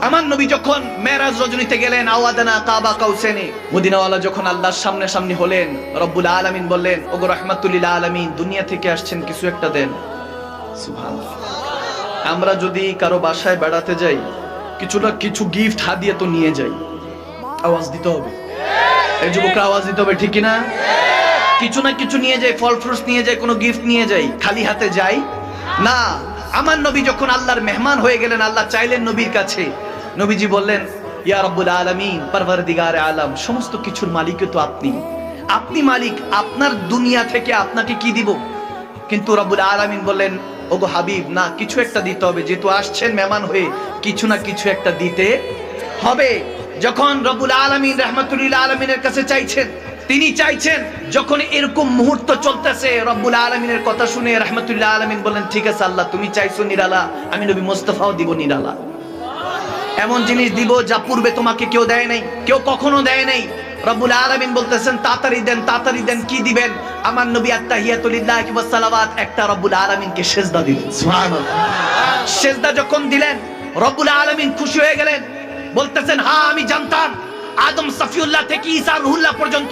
আমার নবী যখন মেরাজ রজনীতে গেলেন, আওয়াদানা কাবা কাউসাইনি, মদিনাওয়ালা যখন আল্লাহর সামনে সামনে হলেন, রব্বুল আলামিন বললেন, ওগো রাহমাতুল লিল আলামিন, দুনিয়া থেকে আসছেন, কিছু একটা দেন। সুবহানাল্লাহ। আমরা যদি কারো বাসায় বেড়াতে যাই, কিছু না কিছু গিফট হাদিয়া তো নিয়ে যাই। আওয়াজ দিতে হবে, এই যুবকরা আওয়াজ দিতে হবে, ঠিক কিনা? কিছু না কিছু নিয়ে যাই, ফল ফ্রুটস নিয়ে যাই, কোনো গিফট নিয়ে যাই, খালি হাতে যাই না। আমার নবী যখন আল্লাহর মেহমান হয়ে গেলেন, আল্লাহ চাইলেন নবীর কাছে, নবীজি বললেন, ইয়া রব্বুল আলামিন, পরওয়ারদিগারে আলম, সমস্ত কিছুর মালিক তো আপনি, আপনি মালিক, আপনার দুনিয়া থেকে আপনাকে কি দিব? কিন্তু রব্বুল আলামিন বললেন, ওগো হাবিব, না, কিছু একটা দিতে হবে, যেহেতু আসছেন মেহমান হয়ে, কিছু না কিছু একটা দিতে হবে। যখন রব্বুল আলামিন রাহমাতুল লিল আলামিনের কাছে চাইছেন, তিনি চাইছেন, যখন এরকম মুহূর্ত চলতেছে, রব্বুল আলামিনের কথা শুনে রাহমাতুল লিল আলামিন বলেন, ঠিক আছে আল্লাহ, তুমি চাইছো নিরালা, আমি নবী মুস্তাফাও দিব নিরালা। এমন জিনিস দিব যা পূর্বে তোমাকে কেউ দেয় নাই, কেউ কখনো দেয় নাই। রব্বুল আলামিন বলতেছেন, তাড়াতাড়ি দেন, তাড়াতাড়ি দেন। কি দিবেন? আমার নবী আত্তাহিয়াতু লিল্লাহি ওয়াস সালাওয়াত, একটা রব্বুল আলামিনকে সিজদা দিলেন। সুবহানাল্লাহ। সিজদা যখন দিলেন, রব্বুল আলামিন খুশি হয়ে গেলেন, বলতেছেন, হ্যাঁ আমি জানতাম আদম সফিউল্লাহ থেকে ঈসা রুহুল্লাহ পর্যন্ত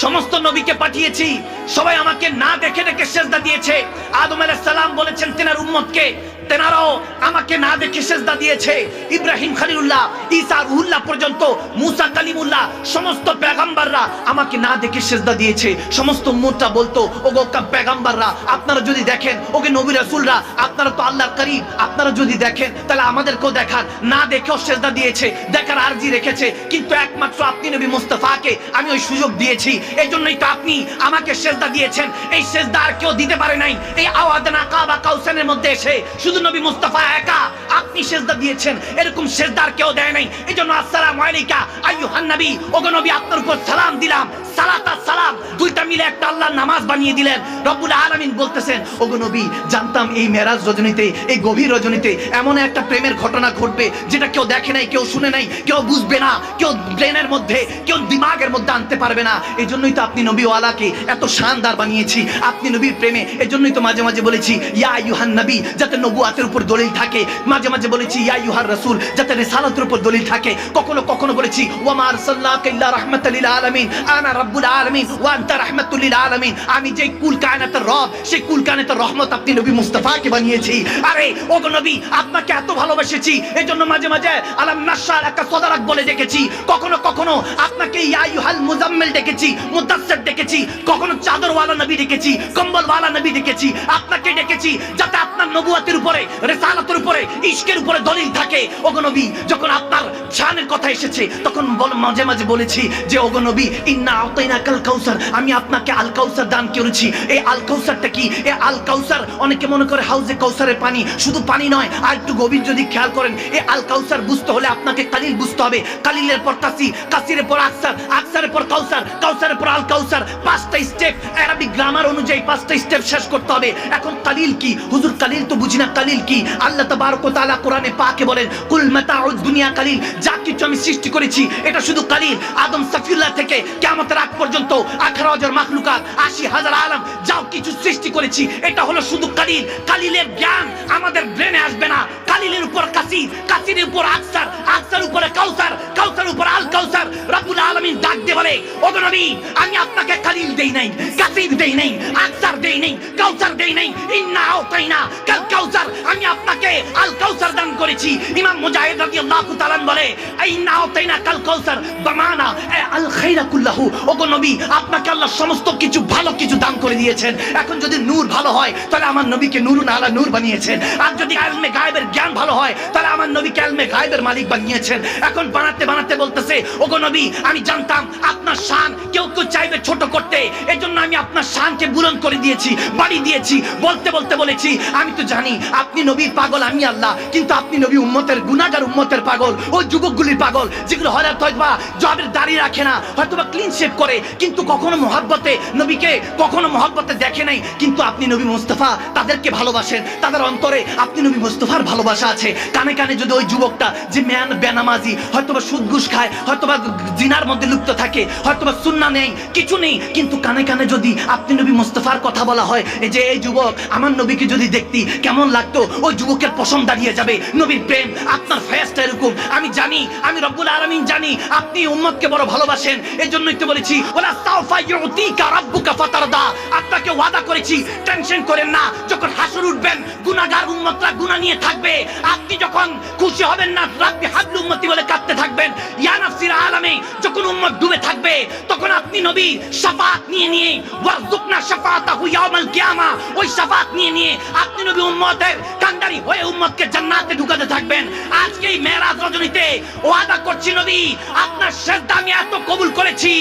সমস্ত নবীকে পাঠিয়েছি, সবাই আমাকে না দেখে দেখে সিজদা দিয়েছে। আদম আলাইহিস সালাম বলেছেন তেনার উম্মতকে, তেনারাও আমাকে না দেখে সিজদা দিয়েছে। ইব্রাহিম খলিলুল্লাহ, ঈসা রুহুল্লাহ পর্যন্ত, মুসা কালিমুল্লাহ, সমস্ত পেগম্বররা আমাকে না দেখে সিজদা দিয়েছে। সমস্ত উম্মতটা বলতো, ওগো পেগম্বররা, আপনারা যদি দেখেন, ওকে নবী রাসূলরা, আপনারা তো আল্লাহর করিম, আপনারা যদি দেখেন তাহলে আমাদেরকেও দেখান। না দেখেও সিজদা দিয়েছে, দেখার আরজি রেখেছে, কিন্তু একমাত্র আপনি নবী মুস্তাফাকে আমি ওই সুযোগ দিয়েছি, এই জন্যই তো আপনি আমাকে সিজদা দিয়েছেন। এই সিজদা আর কেউ দিতে পারে নাই। এই আওয়াদানা কাবা কাউসানের মধ্যে এসে শুধু নবী মুস্তাফা একা আপনি সিজদা দিয়েছেন, এরকম সিজদা আর কেউ দেয় নাই। এজন্য আসসালামু আলাইকা আইয়ুহান নবী, ওগো নবী, আপনার উপর সালাম দিলাম। সালাত আর সালাম দুইটা মিলে একটা আল্লাহর নামাজ বানিয়ে দিলেন। রব্বুল আলামিন বলতেছেন, ওগো নবী, জানতাম এই মেরাজ রজনীতে, এই গভীর রজনীতে এমন একটা প্রেমের ঘটনা ঘটবে যেটা কেউ দেখে নাই, কেউ শুনে নাই, কেউ বুঝবে না, কেউ ব্রেনের মধ্যে, কেউ দিমাগের মধ্যে আনতে পারবে না। এই জন্যই তো আপনি নবীওয়ালাকে এত শানদার বানিয়েছি, আপনি নবীর প্রেমে। এই জন্যই তো মাঝে মাঝে বলেছি ইয়া আইয়ুহান নবী, যাতে নবুয়াতের উপর দলিল থাকে। মাঝে মাঝে বলেছি ইয়া আইয়ুহার রাসূল, যাতে রিসালাতের উপর দলিল থাকে। কখনো কখনো বলেছি ওয়া মা আরসালনাকা ইল্লা রাহমাতাল লিল আলামিন, আনা রাব্বুল আলামিন ওয়া আনতা রাহমাতুল লিল আলামিন, আমি যে কুল কায়নাতের রব, সেই কুল কায়নাতের রহমত আপনি নবী মুস্তাফাকে বানিয়েছি। আরে ওগো নবী, আপনাকে এত ভালোবেসেছি, এজন্য মাঝে মাঝে আলাম নাশরা লাকা সদরাক বলে ডেকেছি। কখনো কখনো আপনাকে ইয়া আইয়ুহাল মুজাম্মিল ডেকেছি, মুদাসসির ডেকেছি, কখনো চাদরওয়ালা নবী ডেকেছি, কম্বলওয়ালা নবী ডেকেছি, আপনাকে ডেকেছি যাতে আপনার নবুয়তের উপরে, রিসালাতের উপরে, ইশকের উপরে দলিল থাকে। ওগো নবী, যখন আপনার শানের কথা এসেছে, তখন মাঝে মাঝে বলেছি যে ওগো নবী, ইন্না আতাইনাকাল কাউসার, আমি আপনাকে আল কাউসার দান করেছি। এই আল কাউসারটা কি? এই আল কাউসার, অনেকে মনে করে হাউজে কাউসারের পানি, শুধু পানি নয়, আর একটু গভীর যদি খেয়াল করেন, এই আল কাউসার বুঝতে হলে আপনাকে কালিল বুঝতে হবে। কালিলের পর কাসি, কাসিরের পর আকসার, আকসারের পর কাউসার, কাউসারের পর আল কাউসার, পাঁচটা স্টেপ, আরবিক গ্রামার অনুযায়ী পাঁচটা স্টেপ শেষ করতে হবে। এখন কালিল কি? হুজুর কালিল তো বুঝি না, কালিল কি? আল্লাহ তাবারক ওয়া তাআলা কোরআনে পাকে বলেন, কুল মাতাউদ দুনিয়া কালিল, যা কিছু আমি সৃষ্টি করেছি এটা শুধু কালিল। আদম সফিউল্লাহ থেকে কিয়ামতের আগ পর্যন্ত 18,000 মাখলুকাত, 80,000 আলম, যা কিছু সৃষ্টি করেছি এটা হলো শুধু কালিল। কালিলের জ্ঞান আমাদের ব্রেনে আসবে না। কালিলের উপর কাসির, কাসিরের উপর আকসার, আকসার উপরে কাউসার, কাউসার উপর আল কাউসার। রব্বুল আলামিন ডাক দিয়ে বলে, ওগো নবী, আমি আপনাকে কালিল দেই নাই, কাসির দেই নাই, আকসার দেই নাই, কাউসার দেই নাই। ইন্না আতাইনা কাল কাউসার, আমি আপনাকে আল কাউসার দান করেছি। ইমাম মুজাহিদ রাদিয়াল্লাহু তাআলা বলে, ইন্না আতাইনা কাল কাউসার বামানা আল খায়রা কুল্লাহু। ওগো নবী, আপনাকে আল্লাহ সমস্ত কিছু ভালো কিছু দান করে দিয়েছেন। এখন যদি নূর ভালো হয় তাহলে আমার নবীকে নূরুন আলা নূর বানিয়েছেন। আর যদি ইলমে গায়বের জ্ঞান ভালো হয় তাহলে আমার নবীকে ইলমে গায়বের মালিক বানিয়েছেন। এখন বানাতে বানাতে বলতেছে, ওগো নবী, আমি জানতাম আপনার শান কেউ কেউ চাইবে ছোট করতে, এজন্য আমি আপনার শানকে বুলন্দ করে দিয়েছি, বাড়ি দিয়েছি। বলতে বলতে বলেছি, আমি তো জানি আপনি নবীর পাগল, আমি আল্লাহ, কিন্তু আপনি নবী উম্মতের গুনাহগার উম্মতের পাগল, ওই যুবকগুলির পাগল যেগুলো হয়তোবা জবের দাড়ি রাখে না, হয়তোবা ক্লিন শেভ করে, কিন্তু কখনো মহব্বতে নবীকে, কখনো মহব্বতে দেখে নাই। কিন্তু আপনি নবী মুস্তাফা তাদেরকে ভালোবাসেন, তাদের অন্তরে আপনি নবী মুস্তাফার ভালোবাসা আছে। কানে কানে যদি ওই যুবকটা যে মেয়ানা বেনামাজি, হয়তোবা সুদ ঘুষ খায়, হয়তোবা জিনার মধ্যে লিপ্ত থাকে, হয়তোবা সুন্নাহ নেই, কিছু নেই, কিন্তু কানে কানে যদি আপনি নবী মুস্তাফার কথা বলা হয়, এই যে এই যুবক আমার নবীকে যদি দেখতি কেমন লাগতো, ওই যুবকের পশম দাঁড়িয়ে যাবে। নবীর প্রেম, আপনার ফেরেশতা এরকম। আমি জানি, আমি রব্বুল আলামিন জানি আপনি উম্মতকে বড় ভালোবাসেন, এই জন্যই তো বলেছি ওয়ালা সাউফা ইউতিকা রাব্বুকা ফাতারদা। আপনাকে ওয়াদা করেছি, টেনশন করেন না, যখন হাসর উঠবেন গুনাহগার উম্মতরা গুনাহ নিয়ে থাকবে, আপনি যখন খুশি হবেন না, রাব্বি হাবলু উম্মতি বলে কাঁদতে থাকবেন, ইয়া নাফসির আলামে যখন উম্মত ডুবে থাকবে, তখন আপনি নবী শাফাআত নিয়ে ওয়ারযুকনা শাফাআতাহু ইয়াউমাল কিয়ামা, ওই শাফাআত নিয়ে আপনি নবী উম্মতের কান্ডারি হয়ে উম্মতকে জান্নাতে ঢুকাতে থাকবেন। আজকে এই মেরাজ রজনীতে ওয়াদা করছি নবী, আপনার সেজদা আমি এত কবুল করেছি,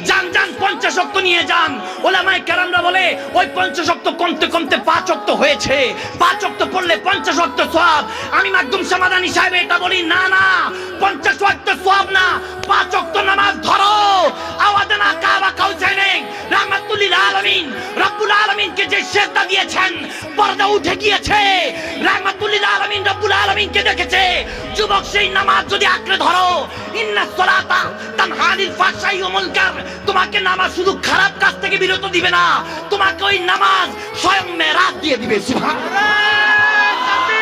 যান 50 ওয়াক্ত নিয়ে যান। ওলামায়ে কেরামরা বলে ওই 50 ওয়াক্ত কমতে কমতে 5 ওয়াক্ত হয়েছে, 5 ওয়াক্ত পড়লে 50 ওয়াক্ত সওয়াব। আমি মাকদুম সামাদানি সাহেব এটা বলি না, 50 ওয়াক্ত সওয়াব না, 5 ওয়াক্ত নামাজ ধরো। আওয়াদানা কাবা কাউসাইনে রাহমাতুল লিল আলামিন, রব্বুল আলামিনকে যে সেজদা দিয়েছেন, পর্দা উঠে গিয়েছে, রাহমাতুল লিল আলামিন রব্বুল আলামিনকে দেখেছে। যুবক, সেই নামাজ যদি আঁকড়ে ধরো, ইন্নাস সালাতা তানহা আনিল ফাহশাই ওয়াল মুনকার, তোমাকে নামাজ শুধু খারাপ কাজ থেকে বিরত দিবে না, তোমাকে ওই নামাজ স্বয়ং মেরাজ দিয়ে দিবে। সুবহানাল্লাহ।